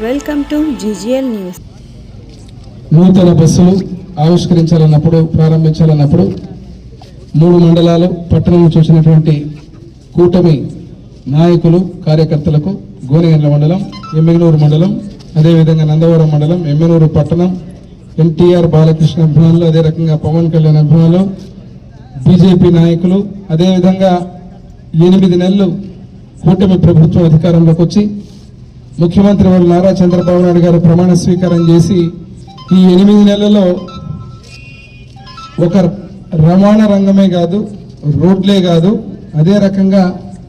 Welcome to GGL news. నూతన బస్సులు ఆవిష్కరించాలన్నప్పుడు ప్రారంభించాలన్నప్పుడు 3 మండలాలు పట్టణం చూసినటువంటి కూటమి నాయకులు కార్యకర్తలకు గోనెగండ్ల మండలం, ఎమ్మిగనూరు మండలం, అదేవిధంగా నందవరం మండలం, ఎమ్మిగనూరు పట్టణం, ఎన్టీఆర్ బాలకృష్ణ అభిమానులు, అదే రకంగా పవన్ కళ్యాణ్ అభిమానులు, బీజేపీ నాయకులు, అదేవిధంగా 8 నెలలు కూటమి ప్రభుత్వం అధికారంలోకి వచ్చి ముఖ్యమంత్రి వారు నారా చంద్రబాబు నాయుడు గారు ప్రమాణ స్వీకారం చేసి ఈ 8 నెలల్లో ఒక రవాణా రంగమే కాదు, రోడ్లే కాదు, అదే రకంగా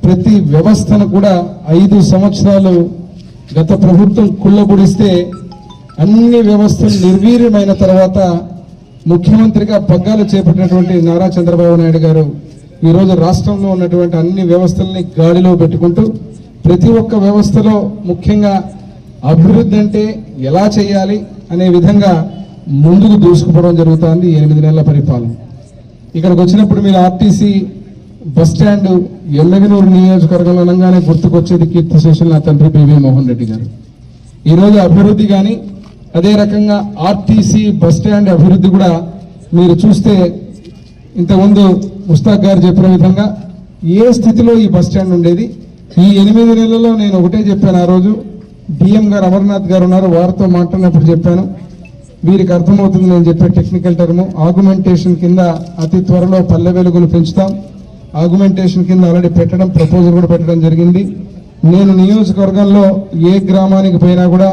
ప్రతి వ్యవస్థను కూడా 5 సంవత్సరాలు గత ప్రభుత్వం కుళ్ళబుడిస్తే అన్ని వ్యవస్థలు నిర్వీర్యమైన తర్వాత ముఖ్యమంత్రిగా పగ్గాలు చేపట్టినటువంటి నారా చంద్రబాబు నాయుడు గారు ఈరోజు రాష్ట్రంలో ఉన్నటువంటి అన్ని వ్యవస్థల్ని గాడిలో పెట్టుకుంటూ ప్రతి ఒక్క వ్యవస్థలో ముఖ్యంగా అభివృద్ధి అంటే ఎలా చేయాలి అనే విధంగా ముందుకు దూసుకుపోవడం జరుగుతుంది 8 నెలల పరిపాలన. ఇక్కడికి వచ్చినప్పుడు మీరు ఆర్టీసీ బస్ స్టాండ్ ఎమ్మిగనూరు నియోజకవర్గంలో అనగానే గుర్తుకొచ్చేది కీర్తిశేషులు నా తండ్రి పివి మోహన్ రెడ్డి గారు. ఈరోజు అభివృద్ధి కానీ అదే రకంగా ఆర్టీసీ బస్ స్టాండ్ అభివృద్ధి కూడా మీరు చూస్తే ఇంతకుముందు ముస్తాక్ గారు చెప్పిన విధంగా ఏ స్థితిలో ఈ బస్ స్టాండ్ ఉండేది. ఈ 8 నెలల్లో నేను ఒకటే చెప్పాను. ఆ రోజు డిఎం గారు అమర్నాథ్ గారు ఉన్నారు, వారితో మాట్లాడినప్పుడు చెప్పాను, వీరికి అర్థమవుతుంది నేను చెప్పే టెక్నికల్ టర్మ్. ఆగ్మెంటేషన్ కింద అతి త్వరలో పల్లె వెలుగులు పెంచుతాం. ఆగ్మెంటేషన్ కింద ఆల్రెడీ పెట్టడం, ప్రపోజల్ కూడా పెట్టడం జరిగింది. నేను నియోజకవర్గంలో ఏ గ్రామానికి పోయినా కూడా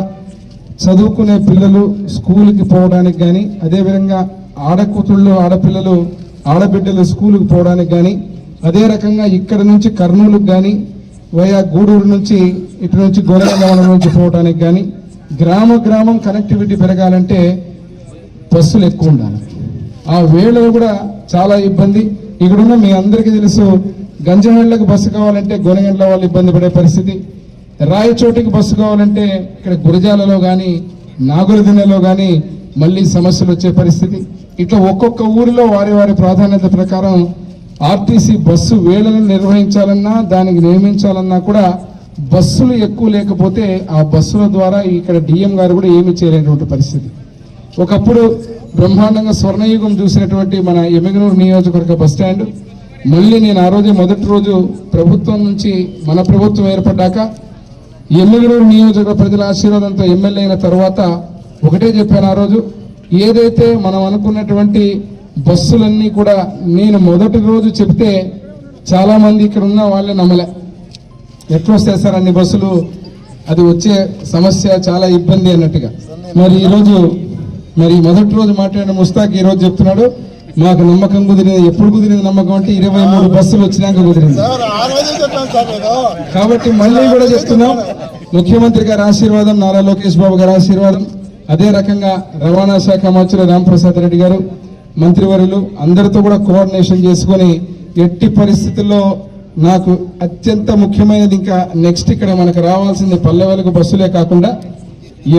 చదువుకునే పిల్లలు స్కూల్కి పోవడానికి కానీ, అదేవిధంగా ఆడకూతుళ్ళు ఆడపిల్లలు ఆడబిడ్డలు స్కూల్కి పోవడానికి కానీ, అదే రకంగా ఇక్కడ నుంచి కర్నూలుకు కానీ వయా గూడూరు నుంచి ఇటు నుంచి గోనెగండ్ల నుంచి పోవడానికి కానీ గ్రామం కనెక్టివిటీ పెరగాలంటే బస్సులు ఎక్కువ ఉండాలి. ఆ వేళలో కూడా చాలా ఇబ్బంది. ఇక్కడున్న మీ అందరికీ తెలుసు, గంజహళ్ళకు బస్సు కావాలంటే గోనెగండ్ల వాళ్ళు ఇబ్బంది పడే పరిస్థితి, రాయచోటికి బస్సు కావాలంటే ఇక్కడ గురజాలలో కానీ నాగులదిన్నెలో కానీ మళ్ళీ సమస్యలు వచ్చే పరిస్థితి. ఇట్లా ఒక్కొక్క ఊరిలో వారి ప్రాధాన్యత ప్రకారం ఆర్టీసీ బస్సు వేళలను నిర్వహించాలన్నా దానికి నియమించాలన్నా కూడా బస్సులు ఎక్కువ లేకపోతే ఆ బస్సుల ద్వారా ఇక్కడ డిఎం గారు కూడా ఏమీ చేయలేనటువంటి పరిస్థితి. ఒకప్పుడు బ్రహ్మాండంగా స్వర్ణయుగం చూసినటువంటి మన ఎమ్మిగనూరు నియోజకవర్గ బస్ స్టాండ్ మళ్ళీ నేను ఆ రోజే మొదటి రోజు ప్రభుత్వం నుంచి మన ప్రభుత్వం ఏర్పడ్డాక ఎమ్మిగనూరు నియోజకవర్గ ప్రజల ఆశీర్వాదంతో ఎమ్మెల్యే అయిన తర్వాత ఒకటే చెప్పాను ఆ రోజు, ఏదైతే మనం అనుకున్నటువంటి బస్సులన్నీ కూడా నేను మొదటి రోజు చెప్తే చాలా మంది ఇక్కడ ఉన్న వాళ్ళే నమ్మలే. ఎట్లా వస్తాయి సార్ అన్ని బస్సులు, అది వచ్చే సమస్య చాలా ఇబ్బంది అన్నట్టుగా. మరి ఈరోజు మొదటి రోజు మాట్లాడిన ముస్తాక్ ఈరోజు చెప్తున్నాడు, మాకు నమ్మకం కుదిరింది. ఎప్పుడు కుదిరింది నమ్మకం అంటే 23 బస్సులు వచ్చినాక కుదిరింది. కాబట్టి మళ్ళీ కూడా చెప్తున్నాం, ముఖ్యమంత్రి గారి ఆశీర్వాదం, నారా లోకేష్ బాబు గారి ఆశీర్వాదం, అదే రకంగా రవాణా శాఖ మంత్రులు రాంప్రసాద్ రెడ్డి గారు మంత్రివర్యులు అందరితో కూడా కోఆర్డినేషన్ చేసుకొని ఎట్టి పరిస్థితుల్లో నాకు అత్యంత ముఖ్యమైనది ఇంకా నెక్స్ట్ ఇక్కడ మనకు రావాల్సింది పల్లె వెలుగు బస్సులే కాకుండా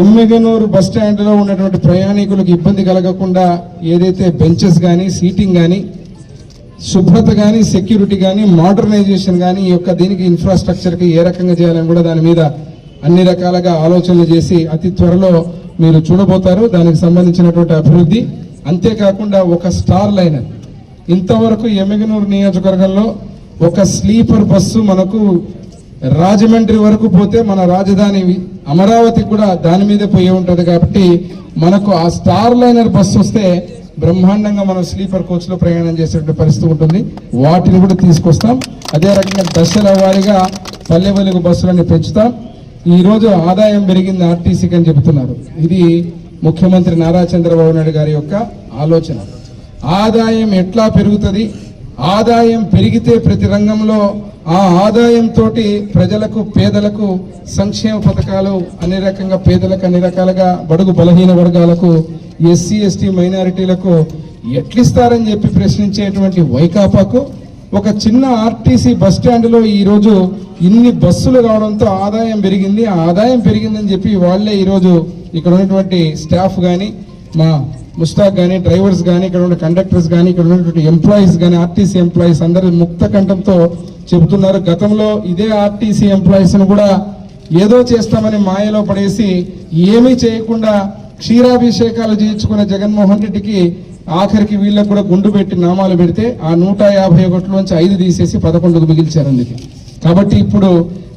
ఎమ్మిగనూరు బస్ స్టాండ్ లో ఉన్నటువంటి ప్రయాణికులకు ఇబ్బంది కలగకుండా ఏదైతే బెంచెస్ కానీ సీటింగ్ కానీ శుభ్రత కానీ సెక్యూరిటీ కానీ మోడర్నైజేషన్ కానీ ఈ యొక్క దీనికి ఇన్ఫ్రాస్ట్రక్చర్కి ఏ రకంగా చేయాలని కూడా దాని మీద అన్ని రకాలుగా ఆలోచనలు చేసి అతి త్వరలో మీరు చూడబోతారు దానికి సంబంధించినటువంటి అభివృద్ధి. అంతేకాకుండా ఒక స్టార్ లైనర్ ఇంతవరకు ఎమ్మిగనూరు నియోజకవర్గంలో ఒక స్లీపర్ బస్సు మనకు రాజమండ్రి వరకు పోతే మన రాజధాని అమరావతి కూడా దాని మీదే పోయి ఉంటుంది. కాబట్టి మనకు ఆ స్టార్ లైనర్ బస్సు వస్తే బ్రహ్మాండంగా మనం స్లీపర్ కోచ్ లో ప్రయాణం చేసేటువంటి పరిస్థితి ఉంటుంది. వాటిని కూడా తీసుకొస్తాం. అదే రకంగా దశల వారీగా పల్లె వెలుగు బస్సులన్నీ పెంచుతాం. ఈ రోజు ఆదాయం పెరిగింది ఆర్టీసీకి అని చెబుతున్నారు. ఇది ముఖ్యమంత్రి నారా చంద్రబాబు నాయుడు గారి యొక్క ఆలోచన. ఆదాయం ఎట్లా పెరుగుతుంది, ఆదాయం పెరిగితే ప్రతి రంగంలో ఆ ఆదాయంతో ప్రజలకు పేదలకు సంక్షేమ పథకాలు అన్ని రకంగా పేదలకు అన్ని రకాలుగా బడుగు బలహీన వర్గాలకు ఎస్సీ ఎస్టీ మైనారిటీలకు ఎట్లిస్తారని చెప్పి ప్రశ్నించేటువంటి వైకాపాకు ఒక చిన్న ఆర్టీసీ బస్ స్టాండ్లో ఈరోజు ఇన్ని బస్సులు రావడంతో ఆదాయం పెరిగింది. ఆ ఆదాయం పెరిగిందని చెప్పి వాళ్లే ఈరోజు ఇక్కడ ఉన్నటువంటి స్టాఫ్ కానీ మా ముస్తాక్ కానీ డ్రైవర్స్ కానీ ఇక్కడ ఉన్న కండక్టర్స్ కానీ ఇక్కడ ఉన్నటువంటి ఎంప్లాయీస్ కానీ ఆర్టీసీ ఎంప్లాయీస్ అందరూ ముక్త కంఠంతో చెబుతున్నారు. గతంలో ఇదే ఆర్టీసీ ఎంప్లాయీస్ ను కూడా ఏదో చేస్తామని మాయలో పడేసి ఏమీ చేయకుండా క్షీరాభిషేకాలు చేయించుకున్న జగన్మోహన్ రెడ్డికి ఆఖరికి వీళ్ళకు కూడా గుండు పెట్టి నామాలు పెడితే ఆ 151లోంచి 5 తీసేసి 11కు మిగిల్చారు అందుకే. కాబట్టి ఇప్పుడు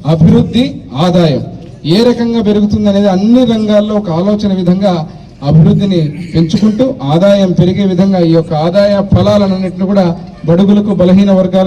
అభివృద్ధి ఆదాయం ఏ రకంగా పెరుగుతుంది అనేది అన్ని రంగాల్లో ఒక ఆలోచన విధంగా అభివృద్ధిని పెంచుకుంటూ ఆదాయం పెరిగే విధంగా ఈ యొక్క ఆదాయ ఫలాలన్నింటినీ కూడా బడుగులకు బలహీన వర్గాలకు